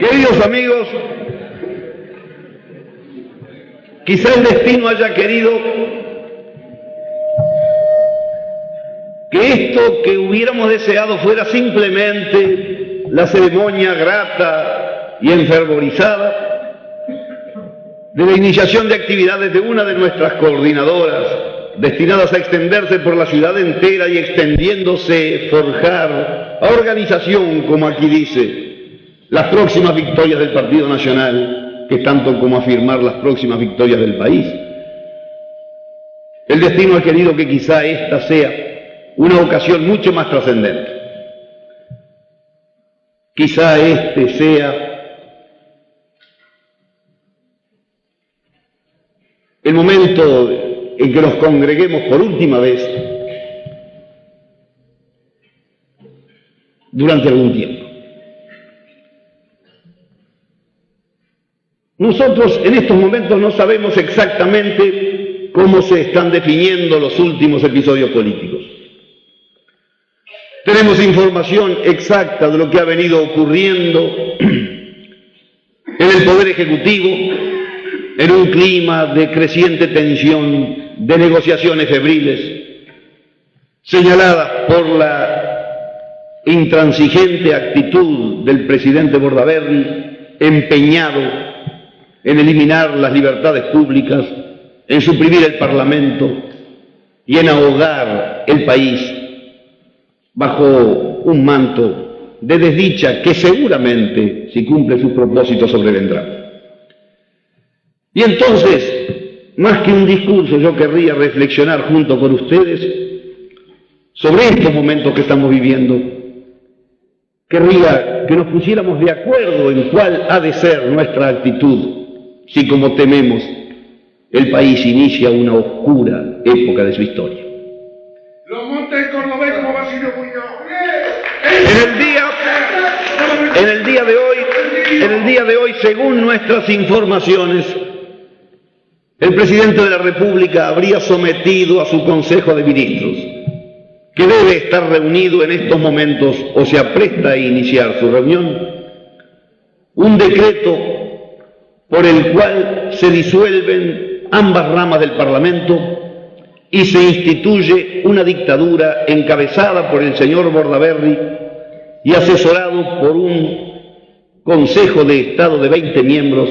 Queridos amigos, quizá el destino haya querido que esto que hubiéramos deseado fuera simplemente la ceremonia grata y enfervorizada de la iniciación de actividades de una de nuestras coordinadoras, destinadas a extenderse por la ciudad entera y extendiéndose, forjar a organización, como aquí dice, las próximas victorias del Partido Nacional, que tanto como afirmar las próximas victorias del país. El destino ha querido que quizá esta sea una ocasión mucho más trascendente. Quizá este sea el momento en que nos congreguemos por última vez durante algún tiempo. Nosotros en estos momentos no sabemos exactamente cómo se están definiendo los últimos episodios políticos. Tenemos información exacta de lo que ha venido ocurriendo en el Poder Ejecutivo, en un clima de creciente tensión, de negociaciones febriles, señaladas por la intransigente actitud del presidente Bordaberry, empeñado en eliminar las libertades públicas, en suprimir el Parlamento y en ahogar el país bajo un manto de desdicha que seguramente, si cumple sus propósitos, sobrevendrá. Y entonces, más que un discurso, yo querría reflexionar junto con ustedes sobre estos momentos que estamos viviendo. Querría que nos pusiéramos de acuerdo en cuál ha de ser nuestra actitud si, como tememos, el país inicia una oscura época de su historia. Los montes cordobés como Basilio Muñoz. En el día de hoy, según nuestras informaciones, el presidente de la República habría sometido a su Consejo de Ministros, que debe estar reunido en estos momentos o se apresta a iniciar su reunión, un decreto por el cual se disuelven ambas ramas del Parlamento y se instituye una dictadura encabezada por el señor Bordaberry y asesorado por un Consejo de Estado de 20 miembros,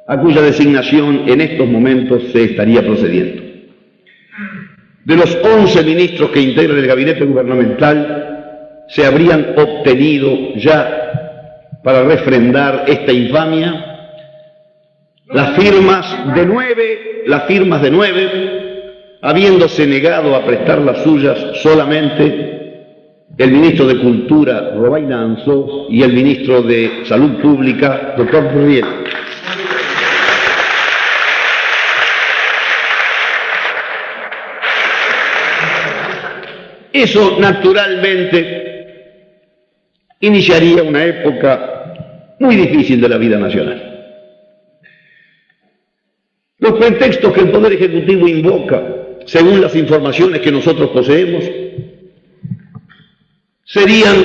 a cuya designación en estos momentos se estaría procediendo. De los 11 ministros que integran el gabinete gubernamental, se habrían obtenido ya, para refrendar esta infamia, las firmas de 9, habiéndose negado a prestar las suyas solamente el ministro de Cultura, Robaina Ansó, y el ministro de Salud Pública, doctor Furriel. Eso, naturalmente, iniciaría una época muy difícil de la vida nacional. Los pretextos que el Poder Ejecutivo invoca, según las informaciones que nosotros poseemos, serían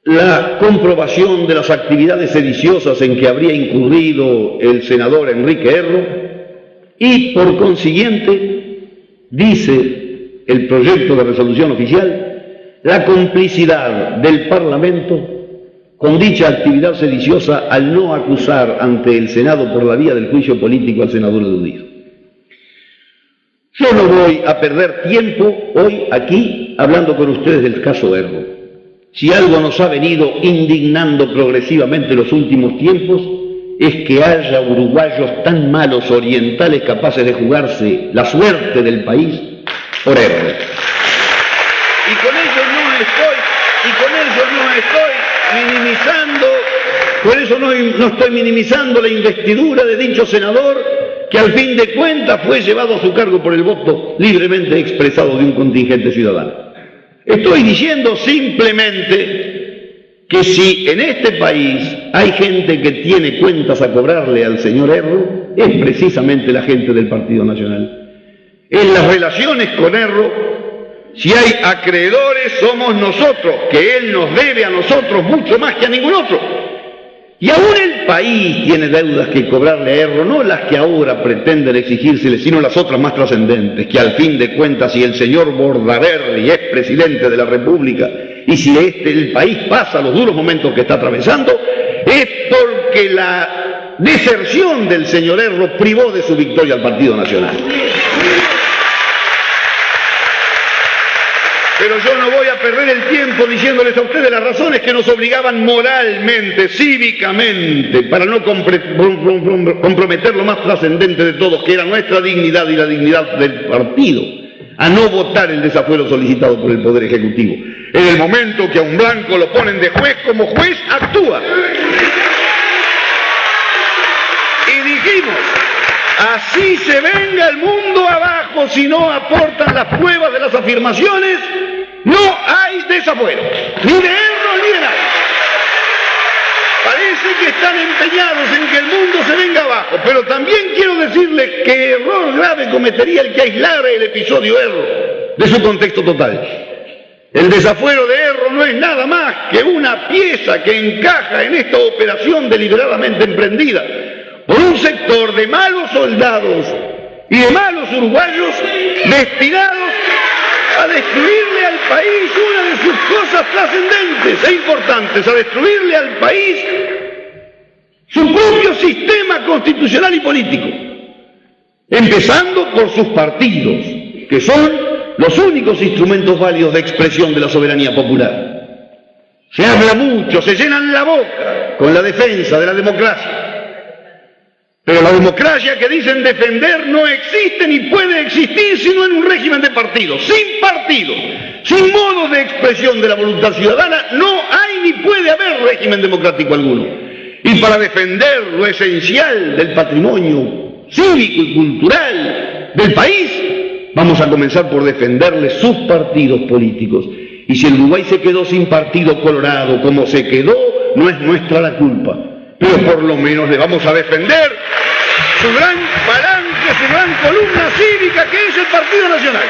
la comprobación de las actividades sediciosas en que habría incurrido el senador Enrique Erro y, por consiguiente, dice el proyecto de resolución oficial, la complicidad del Parlamento con dicha actividad sediciosa al no acusar ante el Senado por la vía del juicio político al senador eludido. Yo no voy a perder tiempo hoy aquí hablando con ustedes del caso Erro. Si algo nos ha venido indignando progresivamente en los últimos tiempos es que haya uruguayos tan malos orientales capaces de jugarse la suerte del país por Erro. Y con ello no estoy minimizando, por eso no estoy minimizando la investidura de dicho senador, que al fin de cuentas fue llevado a su cargo por el voto libremente expresado de un contingente ciudadano. Estoy diciendo simplemente que si en este país hay gente que tiene cuentas a cobrarle al señor Erro, es precisamente la gente del Partido Nacional. En las relaciones con Erro, si hay acreedores, somos nosotros, que él nos debe a nosotros mucho más que a ningún otro. Y aún el país tiene deudas que cobrarle a Erro, no las que ahora pretenden exigírsele, sino las otras más trascendentes, que al fin de cuentas, si el señor Bordaberry es presidente de la República, y si el país pasa los duros momentos que está atravesando, es porque la deserción del señor Erro privó de su victoria al Partido Nacional. Pero yo no voy a perder el tiempo diciéndoles a ustedes las razones que nos obligaban moralmente, cívicamente, para no comprometer lo más trascendente de todos, que era nuestra dignidad y la dignidad del partido, a no votar el desafuero solicitado por el Poder Ejecutivo. En el momento que a un blanco lo ponen de juez, como juez actúa. Y dijimos, así se venga el mundo abajo si no aportan las pruebas de las afirmaciones, no hay desafuero, ni de Erro ni de nadie. Parece que están empeñados en que el mundo se venga abajo, pero también quiero decirles que error grave cometería el que aislara el episodio Erro de su contexto total. El desafuero de Erro no es nada más que una pieza que encaja en esta operación deliberadamente emprendida por un sector de malos soldados y de malos uruguayos destinados a destruirle al país una de sus cosas trascendentes e importantes, a destruirle al país su propio sistema constitucional y político, empezando por sus partidos, que son los únicos instrumentos válidos de expresión de la soberanía popular. Se habla mucho, se llenan la boca con la defensa de la democracia. Pero la democracia que dicen defender no existe ni puede existir sino en un régimen de partidos. Sin partidos, sin modos de expresión de la voluntad ciudadana, no hay ni puede haber régimen democrático alguno. Y para defender lo esencial del patrimonio cívico y cultural del país, vamos a comenzar por defenderle sus partidos políticos. Y si el Uruguay se quedó sin partido colorado como se quedó, no es nuestra la culpa. Pero por lo menos le vamos a defender su gran palanca, su gran columna cívica que es el Partido Nacional.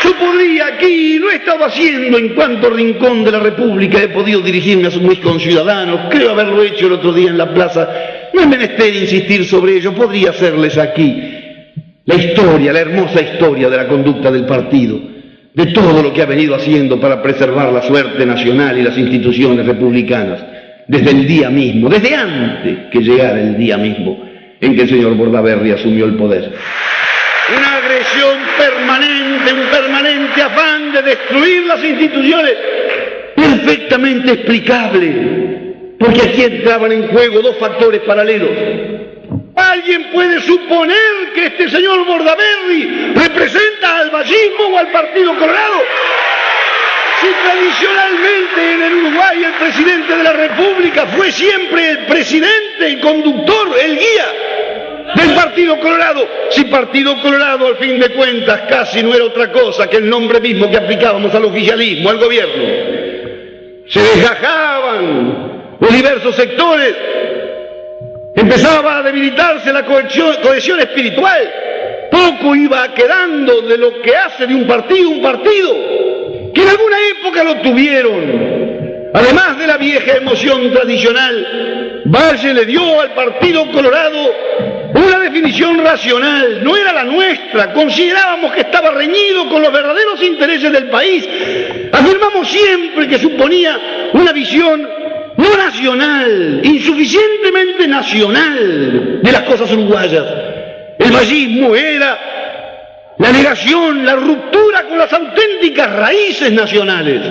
Yo podría aquí, lo he estado haciendo en cuanto rincón de la República, he podido dirigirme a mis conciudadanos, creo haberlo hecho el otro día en la plaza, no es menester insistir sobre ello, podría hacerles aquí la historia, la hermosa historia de la conducta del partido, de todo lo que ha venido haciendo para preservar la suerte nacional y las instituciones republicanas, desde el día mismo, desde antes que llegara el día mismo en que el señor Bordaberry asumió el poder. Una agresión permanente, un permanente afán de destruir las instituciones, perfectamente explicable, porque aquí entraban en juego dos factores paralelos. ¿Alguien puede suponer que este señor Bordaberry representa al vallismo o al Partido Colorado? Si tradicionalmente en el Uruguay el presidente de la República fue siempre el presidente, el conductor, el guía del Partido Colorado, si Partido Colorado al fin de cuentas casi no era otra cosa que el nombre mismo que aplicábamos al oficialismo, al gobierno. Se desgajaban los diversos sectores, empezaba a debilitarse la cohesión espiritual, poco iba quedando de lo que hace de un partido, que en alguna época lo tuvieron. Además de la vieja emoción tradicional, Valle le dio al Partido Colorado una definición racional, no era la nuestra, considerábamos que estaba reñido con los verdaderos intereses del país, afirmamos siempre que suponía una visión no nacional, insuficientemente nacional de las cosas uruguayas. El vallismo era la negación, la ruptura con las auténticas raíces nacionales,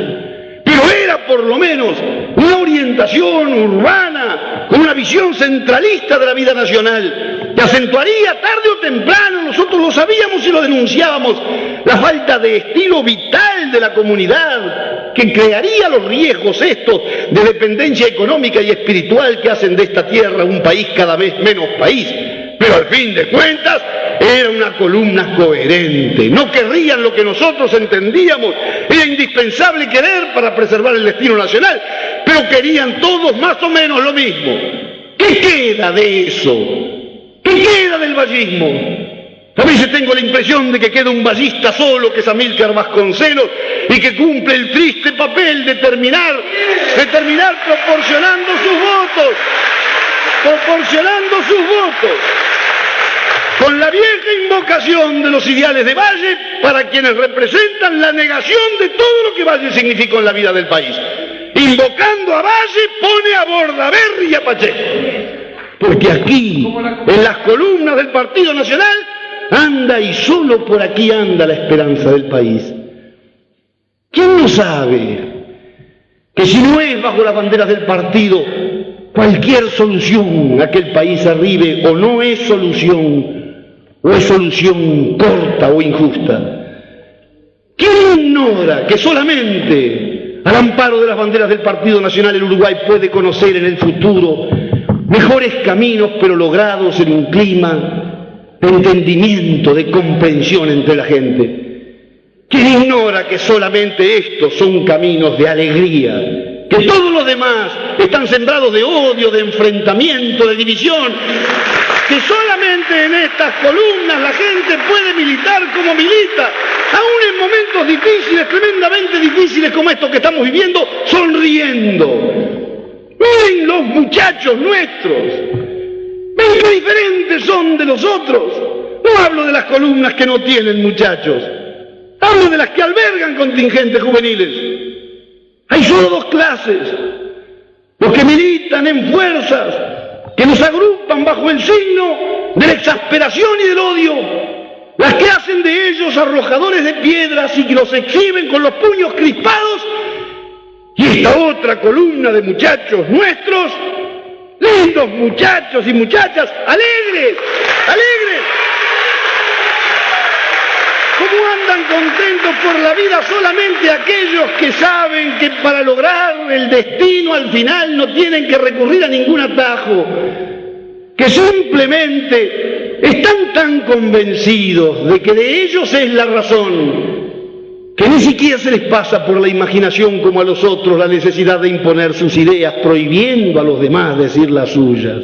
pero era por lo menos una orientación urbana con una visión centralista de la vida nacional que acentuaría tarde o temprano, nosotros lo sabíamos y lo denunciábamos, la falta de estilo vital de la comunidad, que crearía los riesgos estos de dependencia económica y espiritual que hacen de esta tierra un país cada vez menos país. Pero al fin de cuentas, Era una columna coherente, no querrían lo que nosotros entendíamos, era indispensable querer para preservar el destino nacional, pero querían todos más o menos lo mismo. ¿Qué queda de eso? ¿Qué queda del vallismo? A veces tengo la impresión de que queda un vallista solo, que es Amílcar Vasconcelos, y que cumple el triste papel de terminar proporcionando sus votos, con la vieja invocación de los ideales de Valle, para quienes representan la negación de todo lo que Valle significó en la vida del país. Invocando a Valle, pone a Bordaberry y a Pacheco. Porque aquí, en las columnas del Partido Nacional, anda, y solo por aquí anda, la esperanza del país. ¿Quién no sabe que si no es bajo las banderas del partido, cualquier solución a que el país arribe o no es solución, o es solución corta o injusta? ¿Quién ignora que solamente al amparo de las banderas del Partido Nacional el Uruguay puede conocer en el futuro mejores caminos, pero logrados en un clima de entendimiento, de comprensión entre la gente? ¿Quién ignora que solamente estos son caminos de alegría? Que todos los demás están sembrados de odio, de enfrentamiento, de división. Que solamente en estas columnas la gente puede militar como milita, aún en momentos difíciles, tremendamente difíciles como estos que estamos viviendo, sonriendo. Miren los muchachos nuestros. ¿Ven qué diferentes son de los otros? No hablo de las columnas que no tienen muchachos. Hablo de las que albergan contingentes juveniles. Hay solo dos clases: los que militan en fuerzas que nos agrupan bajo el signo de la exasperación y del odio, las que hacen de ellos arrojadores de piedras y que los exhiben con los puños crispados, y esta otra columna de muchachos nuestros, lindos muchachos y muchachas, alegres, alegres. ¿Cómo andan contentos por la vida solamente aquellos que saben que para lograr el destino al final no tienen que recurrir a ningún atajo? Que simplemente están tan convencidos de que de ellos es la razón, que ni siquiera se les pasa por la imaginación como a los otros la necesidad de imponer sus ideas, prohibiendo a los demás decir las suyas.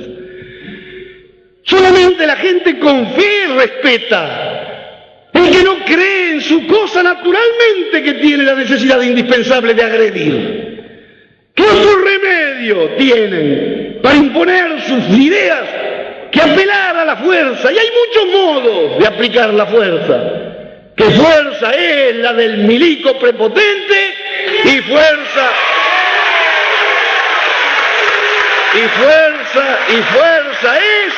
Solamente la gente con fe respeta. El que no cree en su cosa naturalmente que tiene la necesidad indispensable de agredir. ¿Qué otro remedio tienen para imponer sus ideas que apelar a la fuerza? Y hay muchos modos de aplicar la fuerza. ¿Qué fuerza es la del milico prepotente? Y fuerza es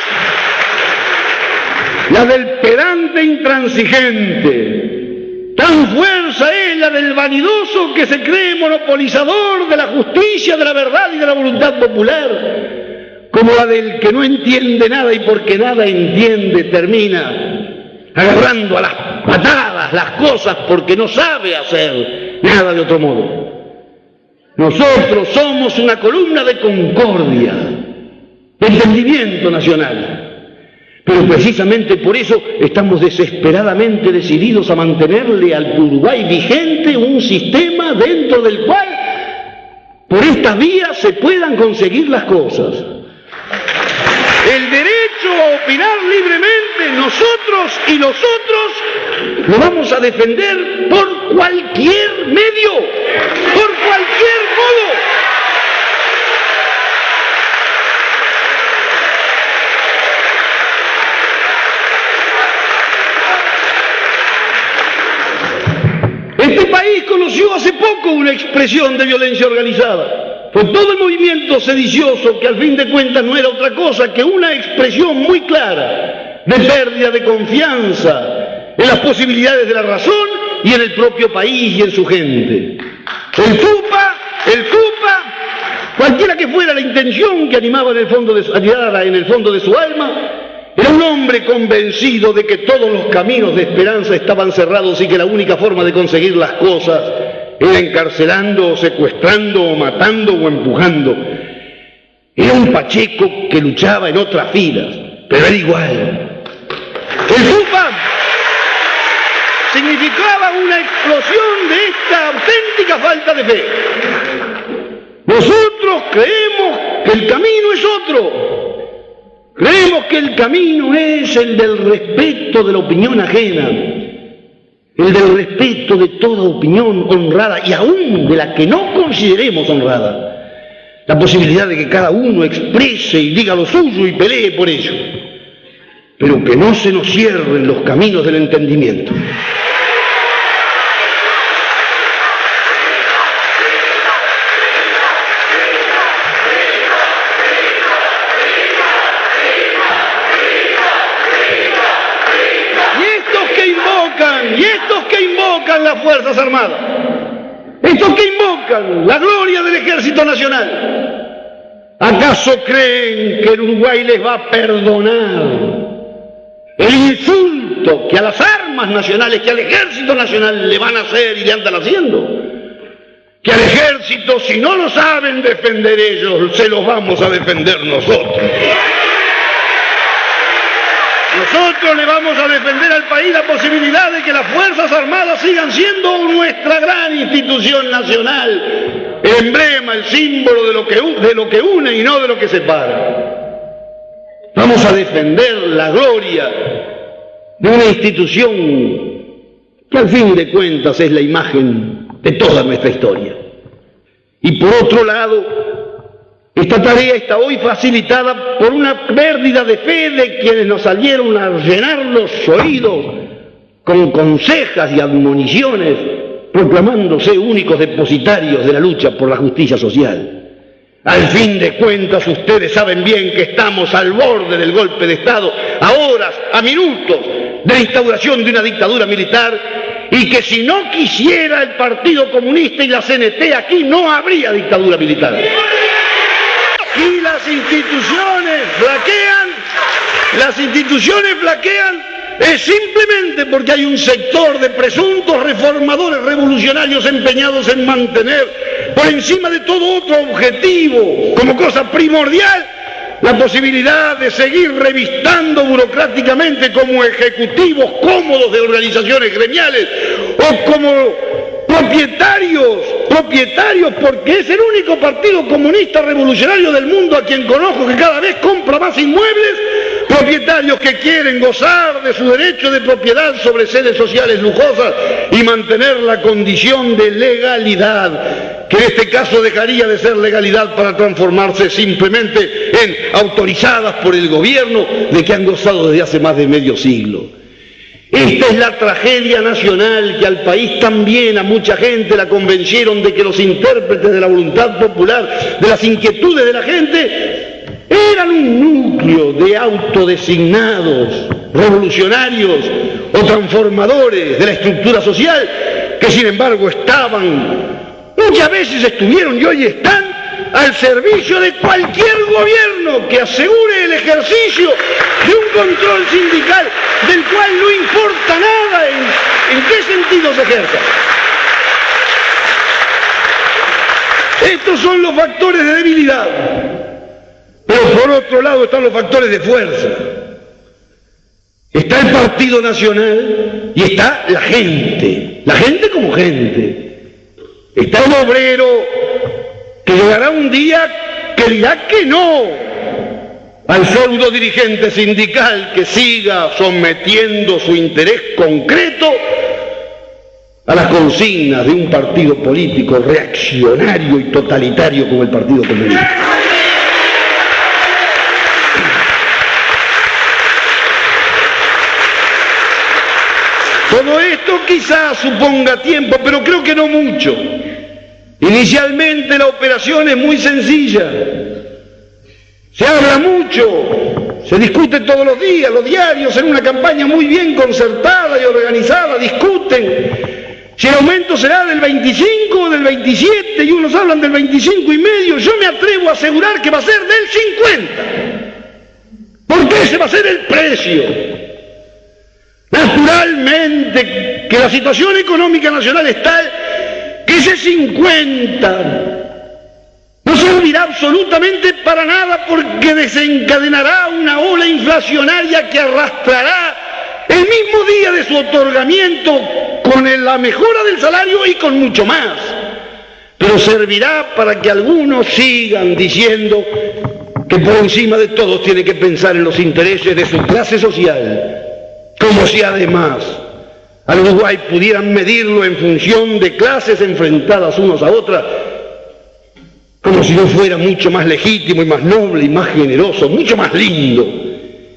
la del pedante intransigente. Tan fuerza es la del vanidoso que se cree monopolizador de la justicia, de la verdad y de la voluntad popular, como la del que no entiende nada y porque nada entiende termina agarrando a las patadas las cosas porque no sabe hacer nada de otro modo. Nosotros somos una columna de concordia, de entendimiento nacional. Pero precisamente por eso estamos desesperadamente decididos a mantenerle al Uruguay vigente un sistema dentro del cual por estas vías se puedan conseguir las cosas. El derecho a opinar libremente, nosotros y los otros, lo vamos a defender por cualquier medio, por cualquier modo. Este país conoció hace poco una expresión de violencia organizada. Fue todo el movimiento sedicioso que al fin de cuentas no era otra cosa que una expresión muy clara de pérdida de confianza en las posibilidades de la razón y en el propio país y en su gente. El CUPA, cualquiera que fuera la intención que animaba en el fondo de su alma, era un hombre convencido de que todos los caminos de esperanza estaban cerrados y que la única forma de conseguir las cosas era encarcelando o secuestrando o matando o empujando. Era un Pacheco que luchaba en otras filas, pero era igual. El FUPA significaba una explosión de esta auténtica falta de fe. Nosotros creemos que el camino es otro. Creemos que el camino es el del respeto de la opinión ajena, el del respeto de toda opinión honrada y aún de la que no consideremos honrada. La posibilidad de que cada uno exprese y diga lo suyo y pelee por ello, pero que no se nos cierren los caminos del entendimiento. Y estos que invocan las Fuerzas Armadas, estos que invocan la gloria del Ejército Nacional, ¿acaso creen que el Uruguay les va a perdonar el insulto que a las armas nacionales, que al Ejército Nacional le van a hacer y le andan haciendo? Que al Ejército, si no lo saben defender ellos, se los vamos a defender nosotros. Nosotros le vamos a defender al país la posibilidad de que las Fuerzas Armadas sigan siendo nuestra gran institución nacional, el emblema, el símbolo de lo que une y no de lo que separa. Vamos a defender la gloria de una institución que al fin de cuentas es la imagen de toda nuestra historia. Y por otro lado, esta tarea está hoy facilitada por una pérdida de fe de quienes nos salieron a llenar los oídos con consejas y admoniciones, proclamándose únicos depositarios de la lucha por la justicia social. Al fin de cuentas, ustedes saben bien que estamos al borde del golpe de Estado, a horas, a minutos de la instauración de una dictadura militar, y que si no quisiera el Partido Comunista y la CNT, aquí no habría dictadura militar. Y las instituciones flaquean es simplemente porque hay un sector de presuntos reformadores revolucionarios empeñados en mantener por encima de todo otro objetivo, como cosa primordial, la posibilidad de seguir revistando burocráticamente como ejecutivos cómodos de organizaciones gremiales o como propietarios, porque es el único partido comunista revolucionario del mundo a quien conozco que cada vez compra más inmuebles, propietarios que quieren gozar de su derecho de propiedad sobre sedes sociales lujosas y mantener la condición de legalidad, que en este caso dejaría de ser legalidad para transformarse simplemente en autorizadas por el gobierno de que han gozado desde hace más de medio siglo. Esta es la tragedia nacional que al país también, a mucha gente la convencieron de que los intérpretes de la voluntad popular, de las inquietudes de la gente, eran un núcleo de autodesignados, revolucionarios o transformadores de la estructura social, que sin embargo muchas veces estuvieron y hoy están al servicio de cualquier gobierno que asegure el ejercicio de un control sindical del cual no importa nada en qué sentido se ejerza. Estos son los factores de debilidad, pero por otro lado están los factores de fuerza. Está el Partido Nacional y está la gente como gente. Está el obrero que llegará un día que dirá que no al pseudo dirigente sindical que siga sometiendo su interés concreto a las consignas de un partido político reaccionario y totalitario como el Partido Comunista. Todo esto quizás suponga tiempo, pero creo que no mucho. Inicialmente la operación es muy sencilla. Se habla mucho, se discute todos los días, los diarios en una campaña muy bien concertada y organizada discuten si el aumento será del 25 o del 27 y unos hablan del 25,5. Yo me atrevo a asegurar que va a ser del 50. Porque ese va a ser el precio. Naturalmente que la situación económica nacional es tal que ese 50 no servirá absolutamente para nada porque desencadenará una ola inflacionaria que arrastrará el mismo día de su otorgamiento, con la mejora del salario y con mucho más. Pero servirá para que algunos sigan diciendo que por encima de todo tiene que pensar en los intereses de su clase social, como si además al Uruguay pudieran medirlo en función de clases enfrentadas unos a otras, como si no fuera mucho más legítimo y más noble y más generoso, mucho más lindo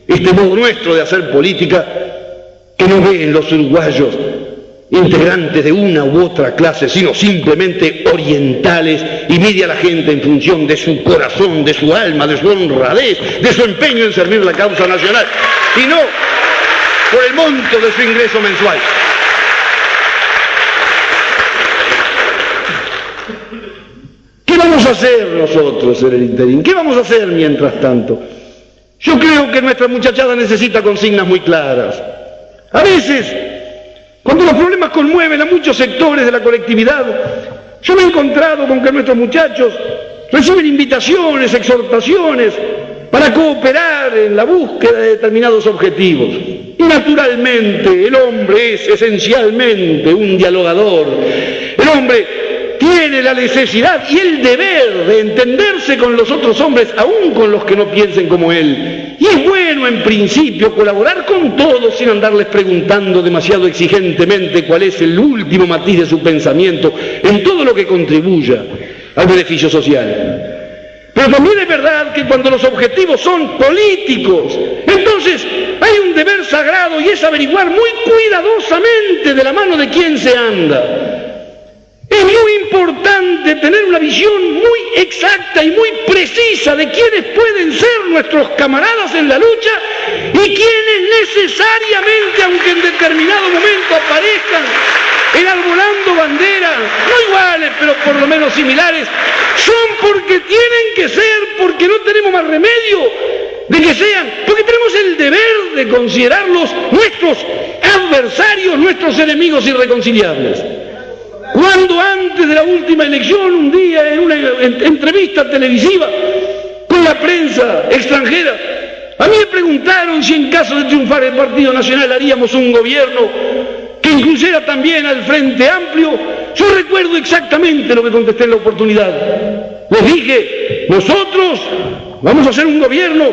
este modo nuestro de hacer política, que no ven los uruguayos integrantes de una u otra clase, sino simplemente orientales, y mide a la gente en función de su corazón, de su alma, de su honradez, de su empeño en servir la causa nacional, y no por el monto de su ingreso mensual. ¿Qué vamos a hacer nosotros en el interín? ¿Qué vamos a hacer mientras tanto? Yo creo que nuestra muchachada necesita consignas muy claras. A veces, cuando los problemas conmueven a muchos sectores de la colectividad, yo me he encontrado con que nuestros muchachos reciben invitaciones, exhortaciones para cooperar en la búsqueda de determinados objetivos. Y naturalmente el hombre es esencialmente un dialogador. El hombre tiene la necesidad y el deber de entenderse con los otros hombres, aun con los que no piensen como él. Y es bueno, en principio, colaborar con todos sin andarles preguntando demasiado exigentemente cuál es el último matiz de su pensamiento en todo lo que contribuya al beneficio social. Pero también es verdad que cuando los objetivos son políticos, entonces hay un deber sagrado y es averiguar muy cuidadosamente de la mano de quién se anda. Es muy importante tener una visión muy exacta y muy precisa de quiénes pueden ser nuestros camaradas en la lucha y quiénes necesariamente, aunque en determinado momento aparezcan enarbolando banderas, no iguales, pero por lo menos similares, son porque tienen que ser, porque no tenemos más remedio de que sean, porque tenemos el deber de considerarlos nuestros adversarios, nuestros enemigos irreconciliables. Cuando antes de la última elección, un día en una entrevista televisiva con la prensa extranjera, a mí me preguntaron si en caso de triunfar el Partido Nacional haríamos un gobierno que incluyera también al Frente Amplio. Yo recuerdo exactamente lo que contesté en la oportunidad. Les dije, nosotros vamos a hacer un gobierno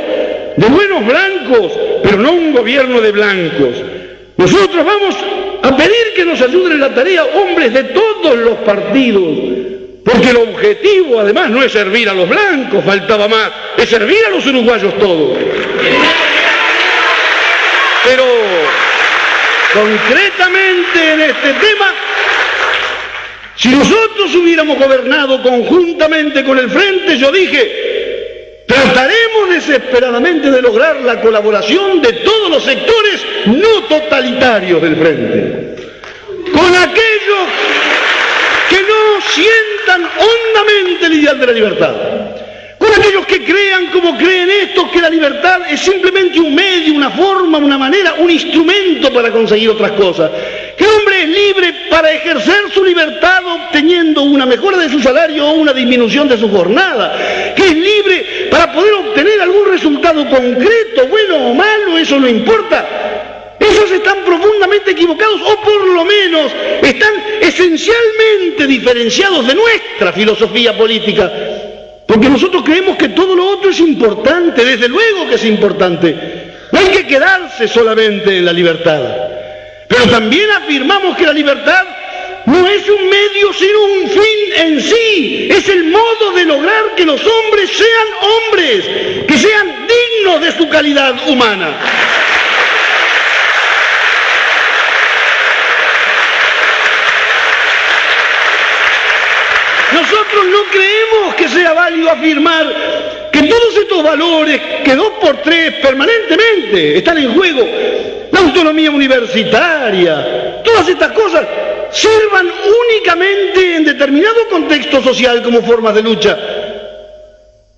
de buenos blancos, pero no un gobierno de blancos. Nosotros vamos a pedir que nos ayuden en la tarea hombres de todos los partidos, porque el objetivo además no es servir a los blancos, faltaba más, es servir a los uruguayos todos. Pero concretamente en este tema, si nosotros hubiéramos gobernado conjuntamente con el Frente, yo dije, trataremos desesperadamente de lograr la colaboración de todos los sectores no totalitarios del Frente, con aquellos que no sientan hondamente el ideal de la libertad, con aquellos que crean como creen estos, que la libertad es simplemente un medio, una forma, una manera, un instrumento para conseguir otras cosas, que el hombre es libre para ejercer su libertad obteniendo una mejora de su salario o una disminución de su jornada, que es libre para poder obtener algún resultado concreto, bueno o malo, eso no importa. Esos están profundamente equivocados, o por lo menos están esencialmente diferenciados de nuestra filosofía política, porque nosotros creemos que todo lo otro es importante, desde luego que es importante. No hay que quedarse solamente en la libertad, pero también afirmamos que la libertad no es un medio sino un fin en sí, es el modo de lograr que los hombres sean hombres, que sean dignos de su calidad humana. Nosotros no creemos que sea válido afirmar que todos estos valores, que 2 por 3 permanentemente están en juego, la autonomía universitaria, todas estas cosas, sirvan únicamente en determinado contexto social como formas de lucha.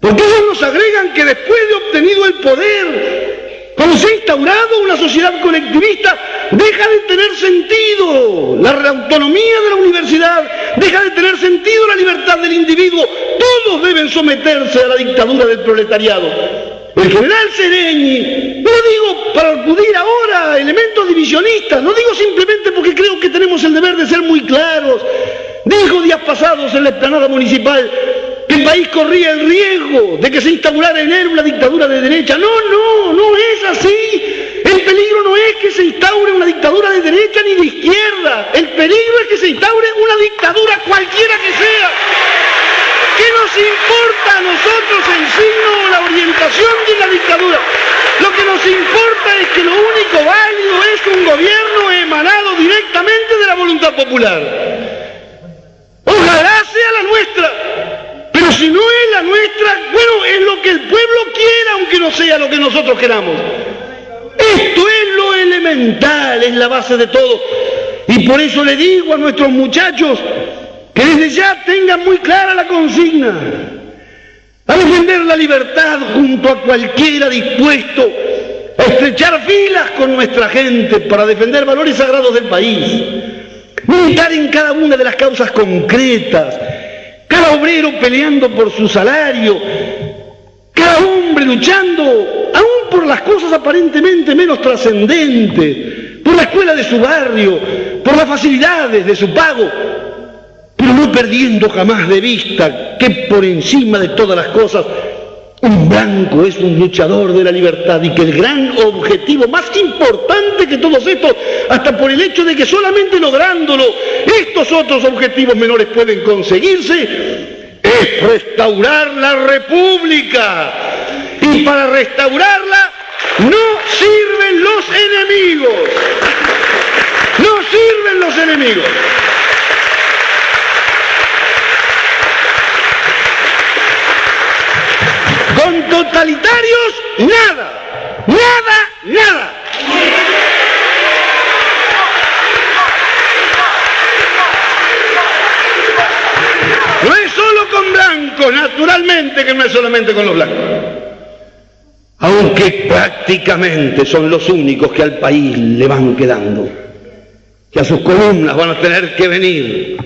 Porque ellos nos agregan que después de obtenido el poder, cuando se ha instaurado una sociedad colectivista, deja de tener sentido la autonomía de la universidad, deja de tener sentido la libertad del individuo, todos deben someterse a la dictadura del proletariado. El general Sereñi no lo digo para acudir ahora a elementos divisionistas, lo digo simplemente porque creo que tenemos el deber de ser muy claros. Dijo días pasados en la explanada municipal que el país corría el riesgo de que se instaurara en él una dictadura de derecha. No es así. El peligro no es que se instaure una dictadura de derecha ni de izquierda. El peligro es que se instaure una dictadura cualquiera que sea. ¿Qué nos importa a nosotros el signo o la orientación de la dictadura? Lo que nos importa es que lo único válido es un gobierno emanado directamente de la voluntad popular. Ojalá sea la nuestra, pero si no es la nuestra, bueno, es lo que el pueblo quiera, aunque no sea lo que nosotros queramos. Esto es lo elemental, es la base de todo. Y por eso le digo a nuestros muchachos que desde ya tengan muy clara la consigna: a defender la libertad junto a cualquiera dispuesto a estrechar filas con nuestra gente para defender valores sagrados del país, militar en cada una de las causas concretas, cada obrero peleando por su salario, cada hombre luchando aún por las cosas aparentemente menos trascendentes, por la escuela de su barrio, por las facilidades de su pago, pero no perdiendo jamás de vista que por encima de todas las cosas un blanco es un luchador de la libertad y que el gran objetivo más importante que todos estos, hasta por el hecho de que solamente lográndolo estos otros objetivos menores pueden conseguirse, es restaurar la República. Y para restaurarla no sirven los enemigos. No sirven los enemigos. Con totalitarios, nada, nada, nada. No es solo con blancos, naturalmente que no es solamente con los blancos. Aunque prácticamente son los únicos que al país le van quedando, que a sus columnas van a tener que venir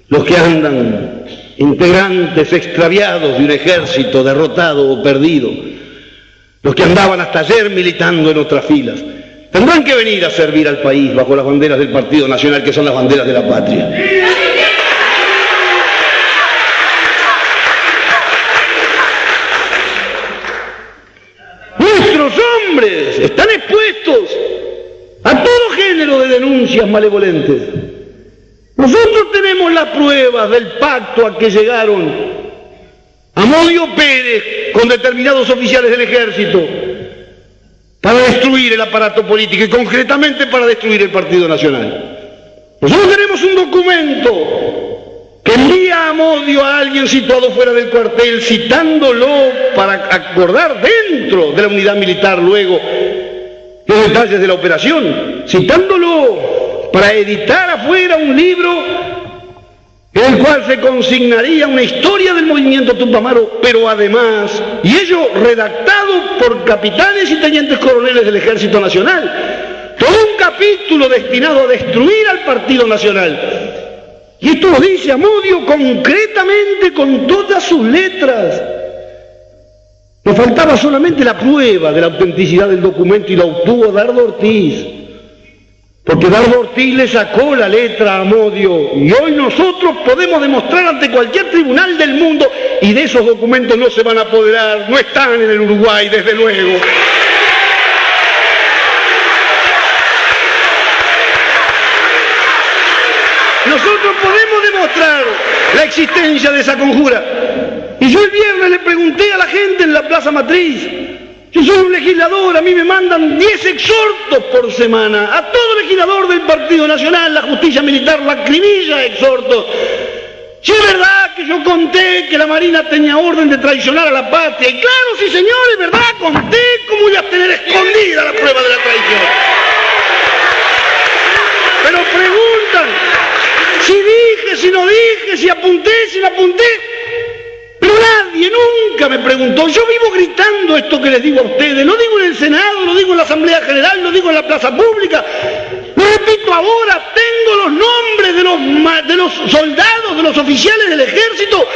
los que andan integrantes extraviados de un ejército derrotado o perdido, los que andaban hasta ayer militando en otras filas, tendrán que venir a servir al país bajo las banderas del Partido Nacional, que son las banderas de la patria. Nuestros hombres están expuestos a todo género de denuncias malevolentes. Nosotros tenemos las pruebas del pacto a que llegaron Amodio Pérez con determinados oficiales del ejército para destruir el aparato político y concretamente para destruir el Partido Nacional. Nosotros tenemos un documento que envía Amodio a alguien situado fuera del cuartel, citándolo para acordar dentro de la unidad militar luego los detalles de la operación, citándolo para editar afuera un libro en el cual se consignaría una historia del movimiento Tupamaro, pero además, y ello redactado por capitanes y tenientes coroneles del Ejército Nacional, todo un capítulo destinado a destruir al Partido Nacional. Y esto lo dice Amodio concretamente con todas sus letras. Le faltaba solamente la prueba de la autenticidad del documento y la obtuvo Dardo Ortiz. Porque Dardo Ortiz le sacó la letra a Amodio y hoy nosotros podemos demostrar ante cualquier tribunal del mundo, y de esos documentos no se van a apoderar, no están en el Uruguay desde luego. Nosotros podemos demostrar la existencia de esa conjura. Y yo el viernes le pregunté a la gente en la Plaza Matriz: yo soy un legislador, a mí me mandan 10 exhortos por semana, a todo legislador del Partido Nacional, la justicia militar la acribilla exhortos. Si es verdad que yo conté que la Marina tenía orden de traicionar a la patria, y claro, sí señor, es verdad, conté, cómo iba a tener escondida la prueba de la traición. Pero preguntan, si dije, si no dije, si apunté, si no apunté. Pero nadie nunca me preguntó. Yo vivo gritando esto que les digo a ustedes. Lo digo en el Senado, lo digo en la Asamblea General, lo digo en la plaza pública. Lo repito ahora, tengo los nombres de los soldados, de los oficiales del ejército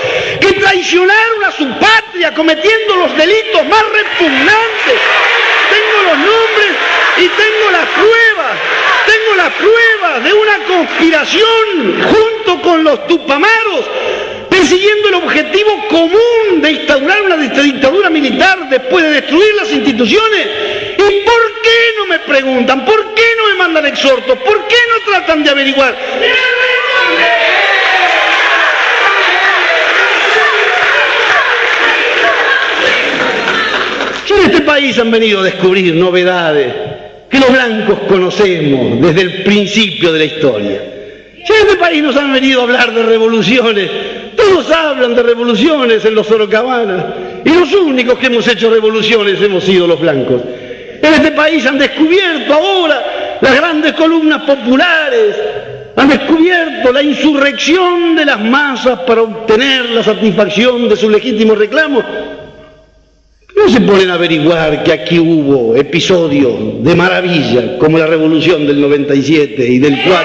que traicionaron a su patria cometiendo los delitos más repugnantes. Tengo los nombres Y tengo las pruebas de una conspiración junto con los tupamaros, persiguiendo el objetivo común de instaurar una dictadura militar después de destruir las instituciones. ¿Y por qué no me preguntan? ¿Por qué no me mandan exhortos? ¿Por qué no tratan de averiguar? En este país han venido a descubrir novedades que los blancos conocemos desde el principio de la historia. En este país nos han venido a hablar de revoluciones. Todos hablan de revoluciones en los Sorocabanas, y los únicos que hemos hecho revoluciones hemos sido los blancos. En este país han descubierto ahora las grandes columnas populares, han descubierto la insurrección de las masas para obtener la satisfacción de sus legítimos reclamos. No se ponen a averiguar que aquí hubo episodios de maravilla, como la revolución del 97 y del 4,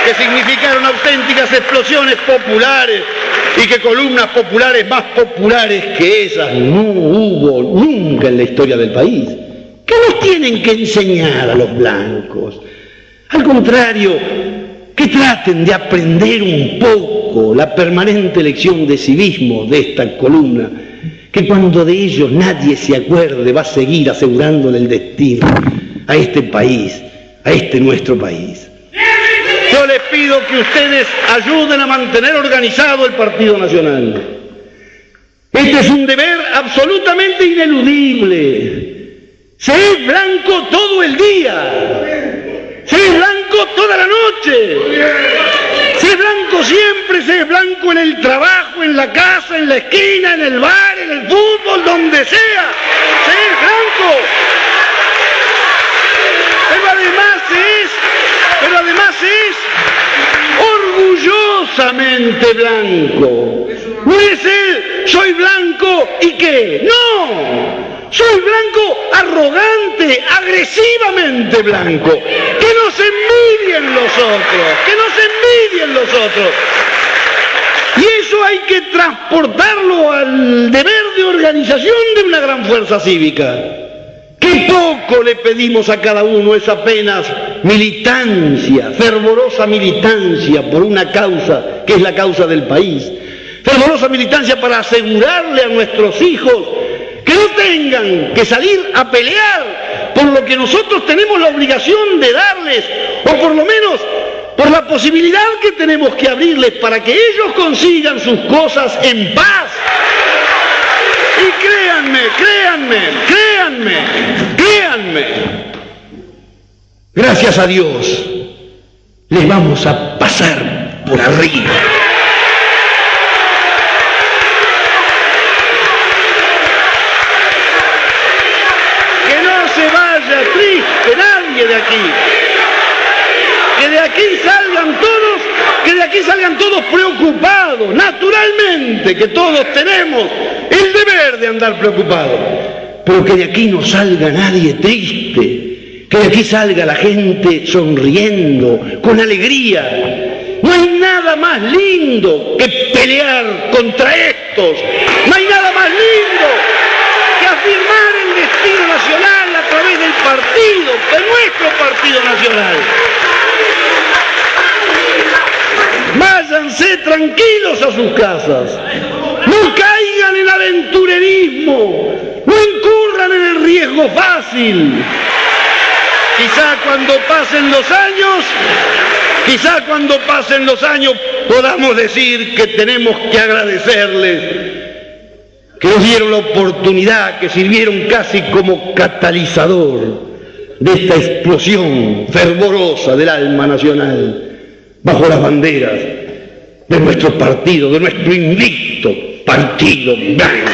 que significaron auténticas explosiones populares, y que columnas populares más populares que esas no hubo nunca en la historia del país. ¿Qué nos tienen que enseñar a los blancos? Al contrario, que traten de aprender un poco la permanente lección de civismo de esta columna, que cuando de ellos nadie se acuerde va a seguir asegurándole el destino a este país, a este nuestro país. Yo les pido que ustedes ayuden a mantener organizado el Partido Nacional. Este es un deber absolutamente ineludible. Se es blanco todo el día, se es blanco toda la noche, se es blanco siempre, se es blanco en el trabajo, en la casa, en la esquina, en el bar, en el fútbol, donde sea, se es blanco. Pero además es orgullosamente blanco. No es el soy blanco y qué, no. Soy blanco arrogante, agresivamente blanco. Que nos envidien los otros, que nos envidien los otros. Y eso hay que transportarlo al deber de organización de una gran fuerza cívica. Qué poco le pedimos a cada uno, es apenas militancia, fervorosa militancia por una causa que es la causa del país. Fervorosa militancia para asegurarle a nuestros hijos que no tengan que salir a pelear por lo que nosotros tenemos la obligación de darles, o por lo menos por la posibilidad que tenemos que abrirles para que ellos consigan sus cosas en paz. Y créanme, gracias a Dios, les vamos a pasar por arriba. Que no se vaya triste nadie de aquí. Que de aquí salgan todos preocupados, naturalmente, que todos tenemos el deber de andar preocupados, pero que de aquí no salga nadie triste, que de aquí salga la gente sonriendo, con alegría. No hay nada más lindo que pelear contra estos, no hay nada más lindo que afirmar el destino nacional a través del partido, de nuestro Partido Nacional. Váyanse tranquilos a sus casas, no caigan en aventurerismo, no incurran en el riesgo fácil. Quizá cuando pasen los años podamos decir que tenemos que agradecerles que nos dieron la oportunidad, que sirvieron casi como catalizador de esta explosión fervorosa del alma nacional bajo las banderas de nuestro partido, de nuestro invicto Partido Blanco.